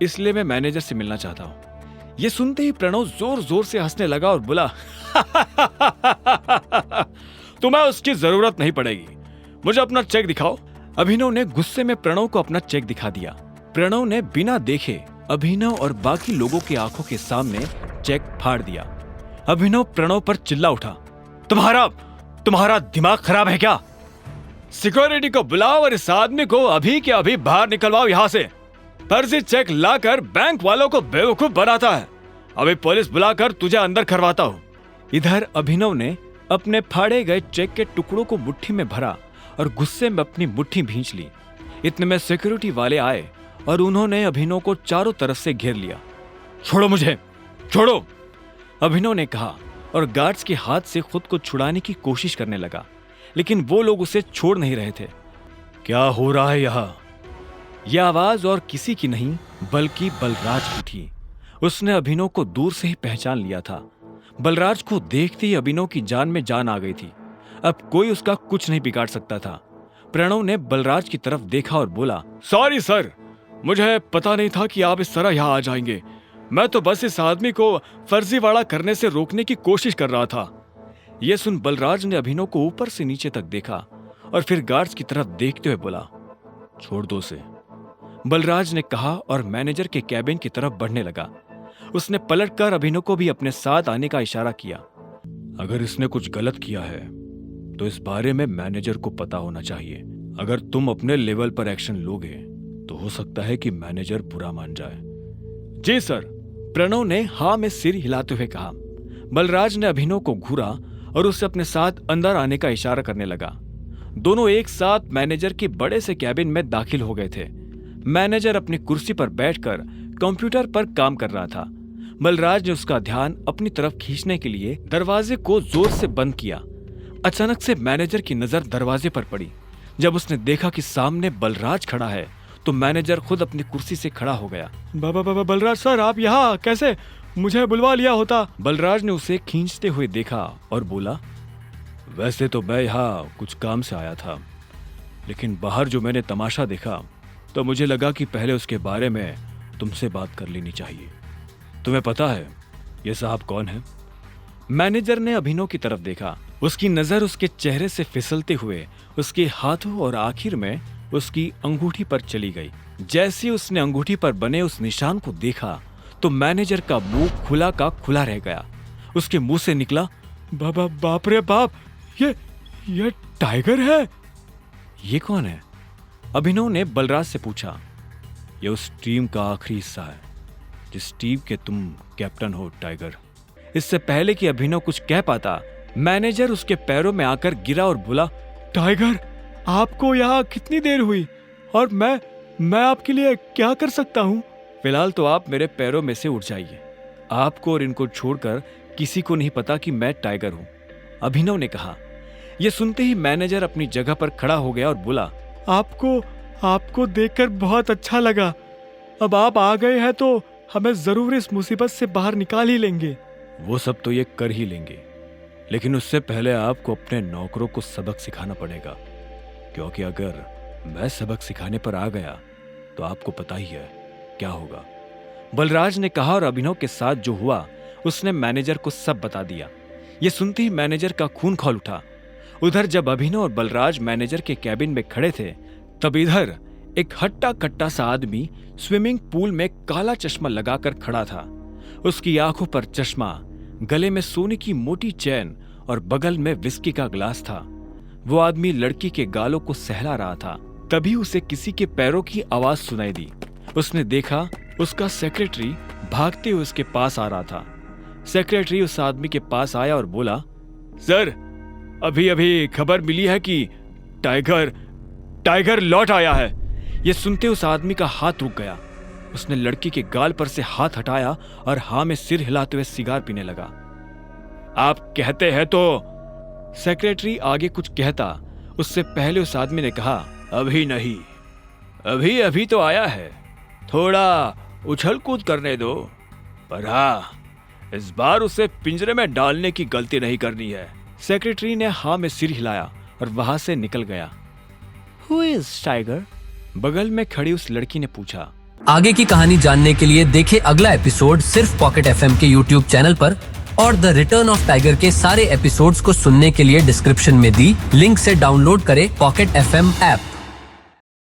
इसलिए मैं मैनेजर से मिलना चाहता हूँ। ये सुनते ही प्रणव जोर जोर से हंसने लगा और बोला, तुम्हें उसकी जरूरत नहीं पड़ेगी, मुझे अपना चेक दिखाओ। अभिनव ने गुस्से में प्रणव को अपना चेक दिखा दिया। प्रणव ने बिना देखे अभिनव और बाकी लोगों की आंखों के सामने चेक फाड़ दिया। अभिनव प्रणव पर चिल्ला उठा, तुम्हारा दिमाग खराब है क्या? सिक्योरिटी को बुलाओ और इस आदमी को अभी के अभी बाहर निकलवाओ यहाँ से। फर्जी चेक लाकर बैंक वालों को बेवकूफ बनाता है। अभी पुलिस बुलाकर तुझे अंदर करवाता हूँ। इधर अभिनव ने अपने फाड़े गए चेक के टुकड़ों को मुट्ठी में भरा और गुस्से में अपनी मुट्ठी भींच ली। इतने में सिक्योरिटी वाले आए और उन्होंने अभिनव को चारों तरफ से घेर लिया। छोड़ो मुझे, छोड़ो, अभिनव ने कहा और गार्ड्स के हाथ से खुद को छुड़ाने की कोशिश करने लगा, लेकिन वो लोग उसे छोड़ नहीं रहे थे। क्या हो रहा है यहाँ? यह आवाज और किसी की नहीं बल्कि बलराज की थी। उसने अभिनव को दूर से ही पहचान लिया था। बलराज को देखते ही अभिनव की जान में जान आ गई थी। अब कोई उसका कुछ नहीं बिगाड़ सकता था। प्रणव ने बलराज की तरफ देखा और बोला, सॉरी सर, मुझे पता नहीं था कि आप इस तरह यहाँ आ जाएंगे। मैं तो बस इस आदमी को फर्जीवाड़ा करने से रोकने की कोशिश कर रहा था। यह सुन बलराज ने अभिनव को ऊपर से नीचे तक देखा और फिर गार्ड्स की तरफ देखते हुए बोला, छोड़ दो उसे, बलराज ने कहा और मैनेजर के कैबिन की तरफ बढ़ने लगा। उसने पलटकर अभिनव को भी अपने साथ आने का इशारा किया। अगर इसने कुछ गलत किया है तो इस बारे में मैनेजर को पता होना चाहिए। अगर तुम अपने लेवल पर एक्शन लोगे तो हो सकता है कि मैनेजर बुरा मान जाए। जी सर, प्रणव ने हाँ में सिर हिलाते हुए कहा। बलराज ने अभिनव को घूरा और उसे अपने साथ अंदर आने का इशारा करने लगा। दोनों एक साथ मैनेजर के बड़े से कैबिन में दाखिल हो गए थे। मैनेजर अपनी कुर्सी पर बैठकर कंप्यूटर पर काम कर रहा था। बलराज ने उसका ध्यान अपनी तरफ खींचने के लिए दरवाजे को जोर से बंद किया। अचानक से मैनेजर की नजर दरवाजे पर पड़ी। जब उसने देखा कि सामने बलराज खड़ा है तो मैनेजर खुद अपनी कुर्सी से खड़ा हो गया। बलराज सर, आप यहाँ कैसे? मुझे बुलवा लिया होता। बलराज ने उसे खींचते हुए देखा और बोला, वैसे तो मैं यहाँ कुछ काम से आया था, लेकिन बाहर जो मैंने तमाशा देखा तो मुझे लगा कि पहले उसके बारे में तुमसे बात कर लेनी चाहिए। तुम्हें पता है ये साहब कौन है? मैनेजर ने अभिनव की तरफ देखा। उसकी नजर उसके चेहरे से फिसलते हुए उसके हाथों और आखिर में उसकी अंगूठी पर चली गई। जैसे उसने अंगूठी पर बने उस निशान को देखा तो मैनेजर का मुंह खुला का खुला रह गया। उसके मुंह से निकला, बाप रे बाप, ये टाइगर है। ये कौन है? अभिनव ने बलराज से पूछा। ये उस टीम का आखिरी हिस्सा है जिस टीम के तुम कैप्टन हो, टाइगर। इससे पहले कि अभिनव कुछ कह पाता, मैनेजर उसके पैरों में आकर गिरा और बोला, टाइगर, आपको यहाँ कितनी देर हुई और मैं आपके लिए क्या कर सकता हूँ? फिलहाल तो आप मेरे पैरों में से उठ जाइए। आपको और इनको छोड़कर किसी को नहीं पता कि मैं टाइगर हूँ, अभिनव ने कहा। यह सुनते ही मैनेजर अपनी जगह पर खड़ा हो गया और बोला, आपको देखकर बहुत अच्छा लगा। अब आप आ गए हैं तो हमें जरूर इस मुसीबत से बाहर निकाल ही लेंगे। वो सब तो ये कर ही लेंगे, लेकिन उससे पहले आपको अपने नौकरों को सबक सिखाना पड़ेगा, क्योंकि अगर मैं सबक सिखाने पर आ गया तो आपको पता ही है क्या होगा, बलराज ने कहा। और अभिनव के साथ जो हुआ उसने मैनेजर को सब बता दिया। ये सुनते ही मैनेजर का खून खौल उठा। उधर जब अभिनव और बलराज मैनेजर के कैबिन में खड़े थे, तब इधर एक हट्टा कट्टा सा आदमी स्विमिंग पूल में काला चश्मा लगाकर खड़ा था। उसकी आंखों पर चश्मा, गले में सोने की मोटी चैन और बगल में विस्की का ग्लास था। वो आदमी लड़की के गालों को सहला रहा था। तभी उसे किसी के पैरों की आवाज सुनाई दी। उसने देखा उसका सेक्रेटरी भागते हुए उसके पास आ रहा था। सेक्रेटरी उस आदमी के पास आया और बोला, सर, अभी खबर मिली है कि टाइगर लौट आया है। यह सुनते उस आदमी का हाथ रुक गया। उसने लड़की के गाल पर से हाथ हटाया और हाँ में सिर हिलाते हुए सिगार पीने लगा। आप कहते हैं तो? सेक्रेटरी आगे कुछ कहता उससे पहले उस आदमी ने कहा, अभी नहीं, अभी तो आया है, थोड़ा उछल कूद करने दो, पर हाँ, इस बार उसे पिंजरे में डालने की गलती नहीं करनी है। सेक्रेटरी ने हाँ में सिर हिलाया और वहां से निकल गया। Who is tiger? बगल में खड़ी उस लड़की ने पूछा। आगे की कहानी जानने के लिए देखें अगला एपिसोड सिर्फ पॉकेट एफएम के यूट्यूब चैनल पर और द रिटर्न ऑफ टाइगर के सारे एपिसोड्स को सुनने के लिए डिस्क्रिप्शन में दी लिंक से डाउनलोड करें पॉकेट एफएम ऐप।